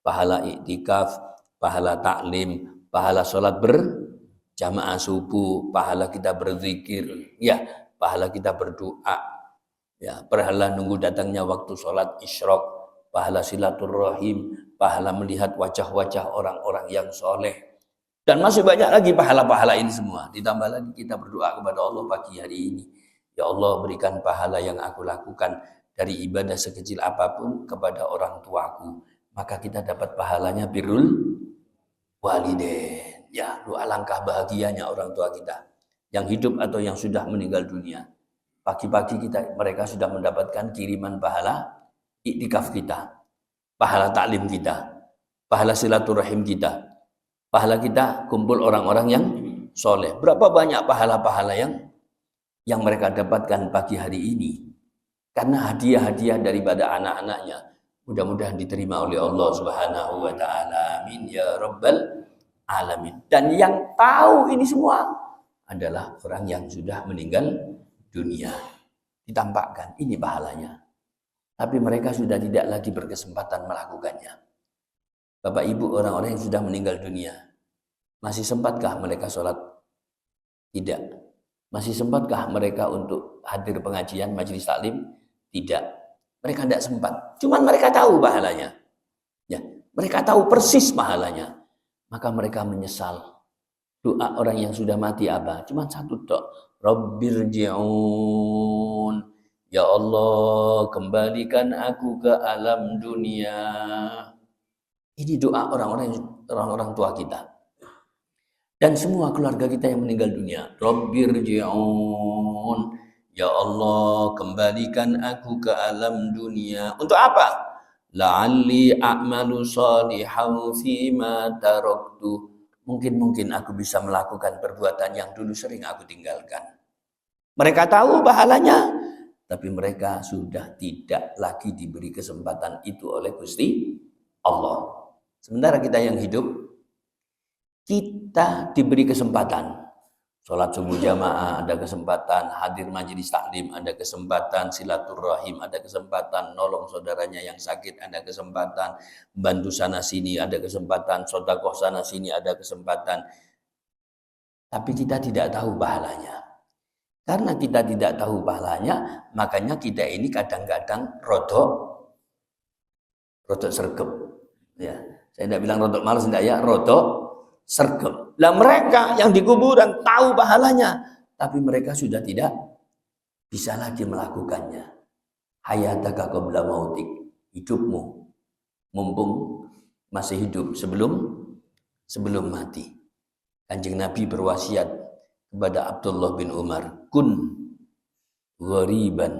Pahala iktikaf, pahala taklim, pahala sholat berjamaah subuh, pahala kita berzikir, ya, pahala kita berdoa, ya, pahala nunggu datangnya waktu sholat isyraq, pahala silaturahim, pahala melihat wajah-wajah orang-orang yang soleh. Dan masih banyak lagi pahala-pahala ini semua. Ditambah lagi kita berdoa kepada Allah pagi hari ini. Ya Allah, berikan pahala yang aku lakukan dari ibadah sekecil apapun kepada orang tuaku. Maka kita dapat pahalanya birrul walidain. Ya, alangkah bahagianya orang tua kita. Yang hidup atau yang sudah meninggal dunia. Pagi-pagi mereka sudah mendapatkan kiriman pahala iktikaf kita. Pahala taklim kita. Pahala silaturahim kita. Pahala kita kumpul orang-orang yang soleh. Berapa banyak pahala-pahala yang mereka dapatkan pagi hari ini. Karena hadiah-hadiah daripada anak-anaknya. Mudah-mudahan diterima oleh Allah Subhanahu wa ta'ala. Amin ya rabbal alamin. Dan yang tahu ini semua adalah orang yang sudah meninggal dunia. Ditampakkan, ini pahalanya. Tapi mereka sudah tidak lagi berkesempatan melakukannya. Bapak Ibu, orang-orang yang sudah meninggal dunia, masih sempatkah mereka sholat? Tidak. Masih sempatkah mereka untuk hadir pengajian majelis taklim? Tidak. Mereka tidak sempat. Cuman mereka tahu pahalanya. Ya, mereka tahu persis pahalanya. Maka mereka menyesal. Doa orang yang sudah mati apa? Cuman satu tok. Rabbirji'un. Ya Allah, kembalikan aku ke alam dunia. Ini doa orang-orang tua kita. Dan semua keluarga kita yang meninggal dunia. Rabbirji'un. Ya Allah, kembalikan aku ke alam dunia. Untuk apa? La'alli a'malu salihan fima taraktu. Mungkin aku bisa melakukan perbuatan yang dulu sering aku tinggalkan. Mereka tahu pahalanya, tapi mereka sudah tidak lagi diberi kesempatan itu oleh Gusti Allah. Sementara kita yang hidup, kita diberi kesempatan. Sholat subuh jamaah, ada kesempatan. Hadir majelis taklim, ada kesempatan. Silaturahim, ada kesempatan. Nolong saudaranya yang sakit, ada kesempatan. Bantu sana sini, ada kesempatan. Sedekah sana sini, ada kesempatan. Tapi kita tidak tahu pahalanya. Karena kita tidak tahu pahalanya, makanya kita ini kadang-kadang rodok sergep. Ya. Saya tidak bilang rodok malas, tidak ya, rodok sergap. Lah mereka yang di kuburan tahu pahalanya, tapi mereka sudah tidak bisa lagi melakukannya. Hayataka qabla mautik, hidupmu mumpung masih hidup sebelum mati. Kanjeng Nabi berwasiat kepada Abdullah bin Umar, kun ghariban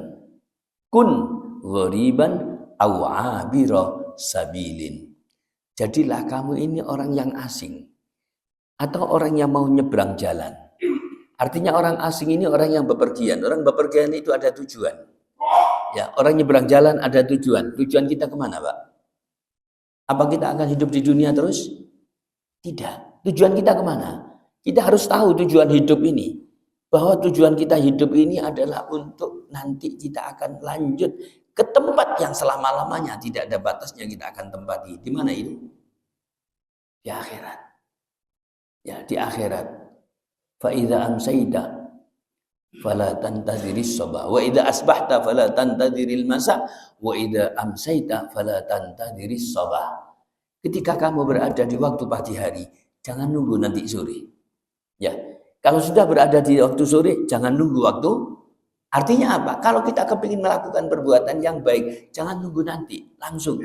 aw abira sabilin. Jadilah kamu ini orang yang asing atau orang yang mau nyebrang jalan. Artinya orang asing ini orang yang bepergian. Orang bepergian itu ada tujuan. Ya, orang nyebrang jalan ada tujuan. Tujuan kita kemana, Pak? Apa kita akan hidup di dunia terus? Tidak. Tujuan kita kemana? Kita harus tahu tujuan hidup ini. Bahwa tujuan kita hidup ini adalah untuk nanti kita akan lanjut ke tempat yang selama-lamanya tidak ada batasnya kita akan tempati. Di mana itu? Di akhirat. Ya, di akhirat. Fa idza amsayta fala tantadhiris sabah wa idza asbahta fala tantadhiril masa wa idza amsayta fala tantadhiris sabah. Ketika kamu berada di waktu pagi hari, jangan nunggu nanti sore. Ya. Kalau sudah berada di waktu sore, jangan nunggu waktu. Artinya apa? Kalau kita kepingin melakukan perbuatan yang baik, jangan nunggu nanti, langsung.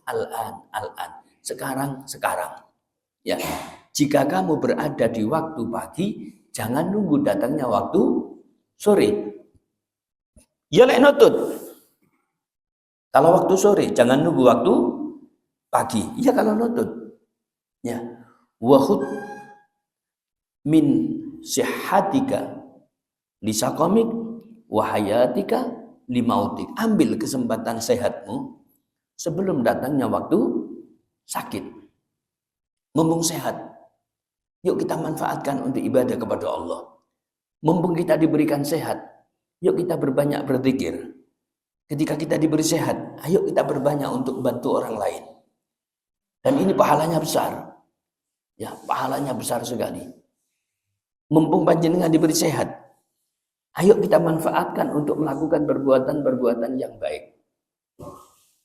Al-an. Sekarang. Ya. Jika kamu berada di waktu pagi, jangan nunggu datangnya waktu sore. Ya lek nutut. Kalau waktu sore, jangan nunggu waktu pagi. Ya kalau nutut. Ya. Wahud min sihhatika lisaqamik wahayatika limautik. Ambil kesempatan sehatmu sebelum datangnya waktu sakit. Mumpung sehat. Yuk kita manfaatkan untuk ibadah kepada Allah. Mumpung kita diberikan sehat, yuk kita berbanyak berzikir. Ketika kita diberi sehat, ayo kita berbanyak untuk bantu orang lain. Dan ini pahalanya besar. Ya, pahalanya besar sekali. Mumpung panjenengan diberi sehat, ayo kita manfaatkan untuk melakukan perbuatan-perbuatan yang baik.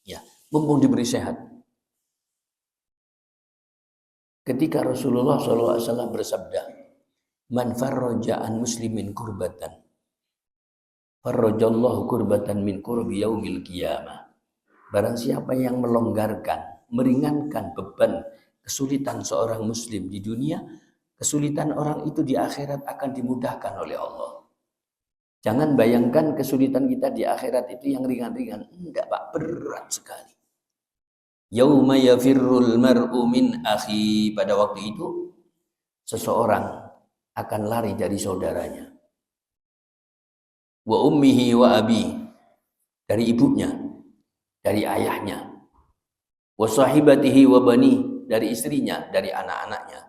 Ya, mumpung diberi sehat. Ketika Rasulullah SAW bersabda, "Man farraja an muslimin kurbatan, farrajallahu kurbatan min kurbi yaumil qiyamah." Barang siapa yang melonggarkan, meringankan beban kesulitan seorang muslim di dunia, kesulitan orang itu di akhirat akan dimudahkan oleh Allah. Jangan bayangkan kesulitan kita di akhirat itu yang ringan-ringan. Enggak, Pak, berat sekali. Yauma yafirrul mar'u min akhi. Pada waktu itu seseorang akan lari dari saudaranya. Wa ummihi wa abi, dari ibunya, dari ayahnya. Wa sahibatihi wa bani, dari istrinya, dari anak-anaknya.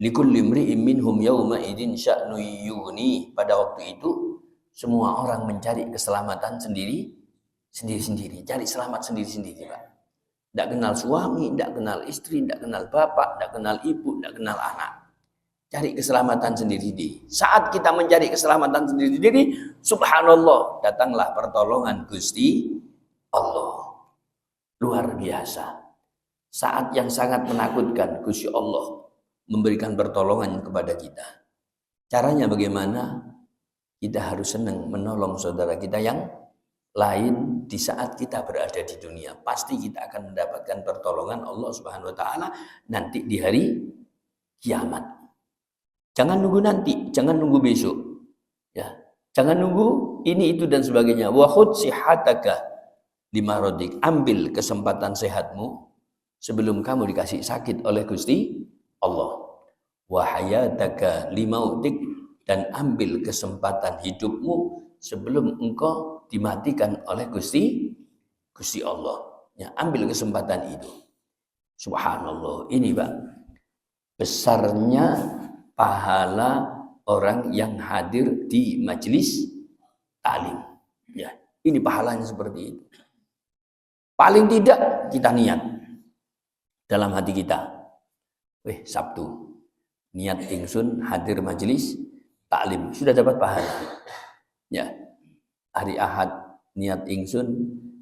Likulli imri'in minhum yauma idzin sya'nu yughni. Pada waktu itu semua orang mencari keselamatan sendiri-sendiri, cari selamat sendiri-sendiri, Pak. Tidak kenal suami, tidak kenal istri, tidak kenal bapak, tidak kenal ibu, tidak kenal anak. Cari keselamatan sendiri-sendiri. Saat kita mencari keselamatan sendiri-sendiri, subhanallah, datanglah pertolongan Gusti Allah. Luar biasa. Saat yang sangat menakutkan, Gusti Allah memberikan pertolongan kepada kita. Caranya bagaimana? Kita harus senang menolong saudara kita yang lain di saat kita berada di dunia. Pasti kita akan mendapatkan pertolongan Allah Subhanahu wa taala nanti di hari kiamat. Jangan nunggu nanti, jangan nunggu besok. Ya. Jangan nunggu ini itu dan sebagainya. Wa khudh sihataka limaradik. Ambil kesempatan sehatmu sebelum kamu dikasih sakit oleh Gusti Allah. Wa hayataka limautik, dan ambil kesempatan hidupmu sebelum engkau dimatikan oleh Gusti Allah. Ya, ambil kesempatan itu. Subhanallah. Ini, Pak, besarnya pahala orang yang hadir di majelis taklim. Ya, ini pahalanya seperti itu. Paling tidak kita niat dalam hati kita. Sabtu niat ingsun hadir majelis taklim, sudah dapat pahala. Ya. Hari Ahad niat ingsun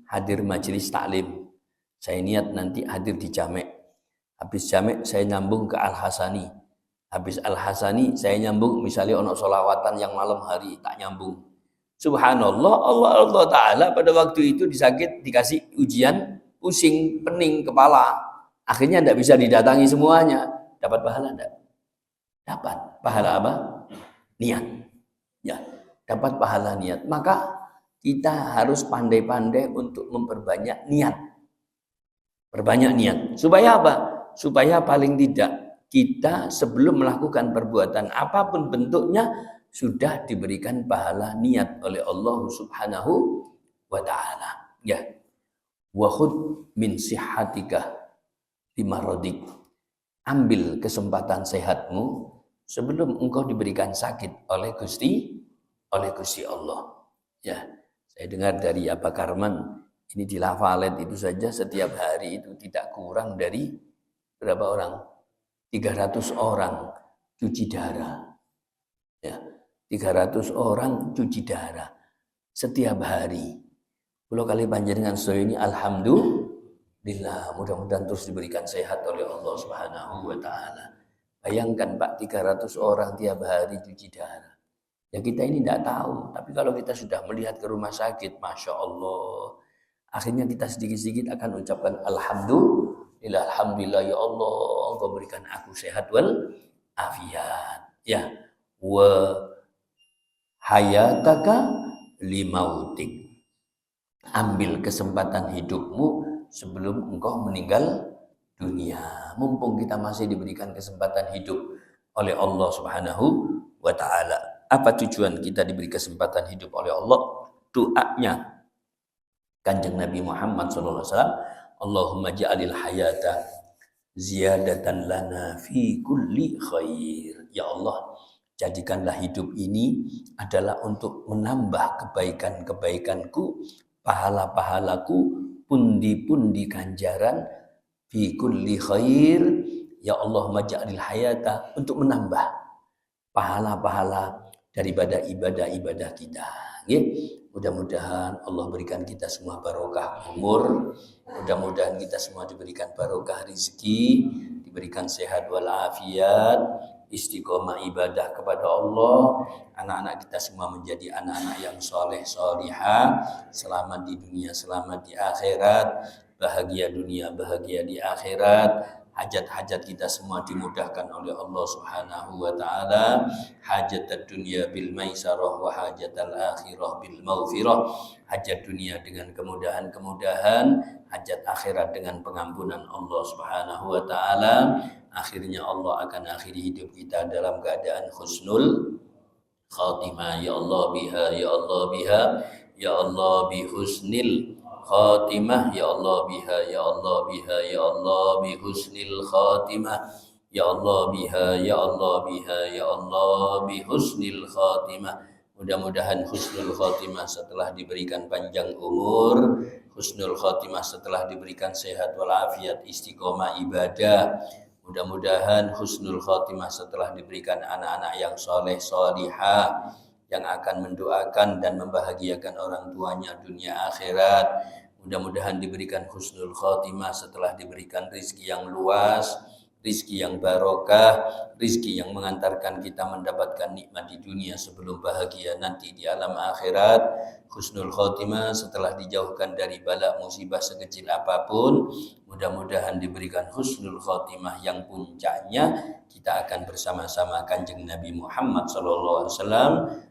hadir majelis taklim. Saya niat nanti hadir di jamek. Habis jamek saya nyambung ke Al-Hasani. Habis Al-Hasani saya nyambung misalnya ono sholawatan yang malam hari, tak nyambung. Subhanallah, Allah Ta'ala pada waktu itu dikasih ujian, pusing, pening kepala. Akhirnya tidak bisa didatangi semuanya. Dapat pahala enggak? Dapat. Pahala apa? Niat. Ya, dapat pahala niat. Maka kita harus pandai-pandai untuk memperbanyak niat. Perbanyak niat. Supaya apa? Supaya paling tidak kita sebelum melakukan perbuatan apapun bentuknya sudah diberikan pahala niat oleh Allah Subhanahu wa taala. Ya. Wa khudh min sihhatika limaradik. Ambil kesempatan sehatmu sebelum engkau diberikan sakit oleh Gusti Allah. Ya, saya dengar dari Aba Karman, ini di Lafalet itu saja setiap hari itu tidak kurang dari berapa orang? 300 orang cuci darah. Ya, 300 orang cuci darah setiap hari. Kalau kali panjenengan sedaya ini alhamdulillah, mudah-mudahan terus diberikan sehat oleh Allah Subhanahu wa taala. Bayangkan, Pak, 300 orang tiap hari cuci darah. Ya kita ini tidak tahu, tapi kalau kita sudah melihat ke rumah sakit, Masya Allah, akhirnya kita sedikit-sedikit akan ucapkan alhamdulillah, alhamdulillah ya Allah, Engkau berikan aku sehat wal afiat. Ya, wa hayataka limautik. Ambil kesempatan hidupmu sebelum engkau meninggal dunia. Mumpung kita masih diberikan kesempatan hidup oleh Allah Subhanahu wa taala. Apa tujuan kita diberi kesempatan hidup oleh Allah? Doanya Kanjeng Nabi Muhammad SAW, Allahumma ja'alil hayata ziyadatan lana fi kulli khair. Ya Allah, jadikanlah hidup ini adalah untuk menambah kebaikan-kebaikanku, pahala-pahalaku, pundi-pundi ganjaran fi kulli khair. Ya Allah, maj'alil hayata, untuk menambah pahala-pahala daripada ibadah-ibadah kita. Mudah-mudahan Allah berikan kita semua barokah umur, mudah-mudahan kita semua diberikan barokah rezeki, diberikan sehat walafiat, istiqomah ibadah kepada Allah, anak-anak kita semua menjadi anak-anak yang soleh solihah, selamat di dunia, selamat di akhirat, bahagia dunia, bahagia di akhirat. Hajat-hajat kita semua dimudahkan oleh Allah Subhanahu wa taala. Hajat dunia bil maisarah wa hajat al-akhirah bil maghfirah. Hajat dunia dengan kemudahan-kemudahan, hajat akhirat dengan pengampunan Allah Subhanahu wa taala. Akhirnya Allah akan akhiri hidup kita dalam keadaan husnul khatimah. Ya Allah biha, ya Allah biha, ya Allah bi husnil khatimah, ya Allah biha, ya Allah biha, ya Allah bi husnil khatimah, ya Allah biha, ya Allah biha, ya Allah bi husnil khatimah. Mudah-mudahan husnul khatimah setelah diberikan panjang umur, husnul khatimah setelah diberikan sehat walafiat, istiqomah ibadah. Mudah-mudahan husnul khatimah setelah diberikan anak-anak yang soleh solihah, yang akan mendoakan dan membahagiakan orang tuanya dunia akhirat. Mudah-mudahan diberikan husnul khatimah setelah diberikan rizki yang luas, rizki yang barokah, rizki yang mengantarkan kita mendapatkan nikmat di dunia sebelum bahagia nanti di alam akhirat. Husnul khatimah setelah dijauhkan dari bala musibah sekecil apapun. Mudah-mudahan diberikan husnul khatimah yang puncaknya kita akan bersama-sama Kanjeng Nabi Muhammad SAW,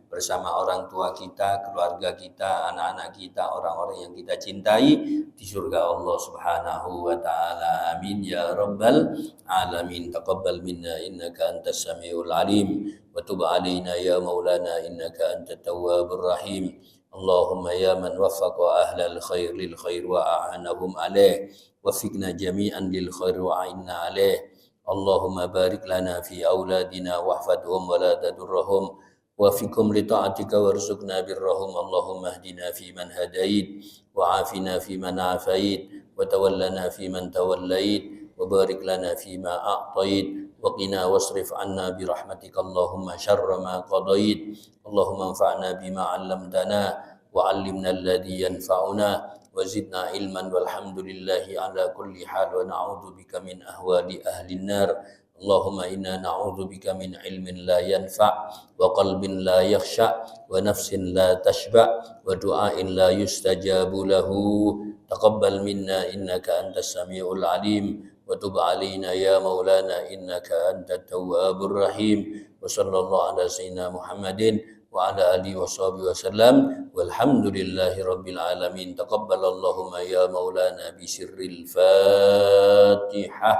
bersama orang tua kita, keluarga kita, anak-anak kita, orang-orang yang kita cintai di surga Allah Subhanahu wa taala. Amin ya rabbal alamin. Taqabbal minna innaka antas samiul alim wa tub alaina ya maulana innaka antat tawwabur rahim. Allahumma ya man waffaqa ahlal khair lil khair wa a'anahum alaih, wafiqna jami'an lil khair wa a'inna alaih. Allahumma barik lana fi auladina wahfadhum wa la tadurrahum, wafiqhum li ta'atika warzuqna birrahum. Allahumma hdina fi man hadait, wa afina fi man afait, wa tawallana fi man tawallait, wa barik lana fi ma a'tait, wa qina wasrif anna birahmatika Allahumma syarra ma qadait. Allahumma anfa'na bima 'allamtana wa 'allimna alladhi yanfa'una wa zidna ilman walhamdulillahi ala kulli hal wa na'udzu bika min ahwali ahli nar. Allahumma inna na'udzu bika min ilmin la yanfa' wa qalbin la yakhsha' wa nafsin la tashba' wa du'ain la yustajabu lahu. Taqabbal minna innaka antas samiul alim wa tub alaina ya maulana innaka antat tawwabur rahim. Wa sallallahu ala sayyidina Muhammadin wa ala alihi washabihi wasallam walhamdulillahi rabbil alamin. Taqabbalallahu ya maulana bi sirril Fatihah.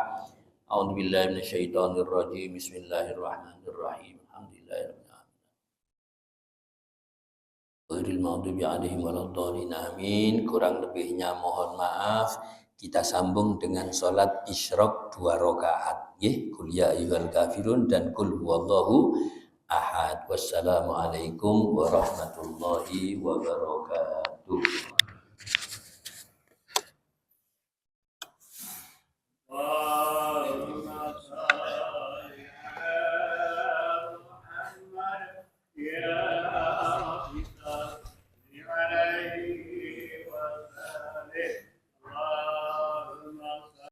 A'udzu billahi minasyaitonir rajim. Bismillahirrahmanirrahim. Alhamdulillahirabbil alamin. Ghairil maghdubi 'alaihim waladdallin. Amin. Kurang lebihnya mohon maaf. Kita sambung dengan salat isyraq 2 rakaat. Nggih, qul ya ayyuhal kafirun dan qul huwallahu ahad. Wassalamualaikum warahmatullahi wabarakatuh.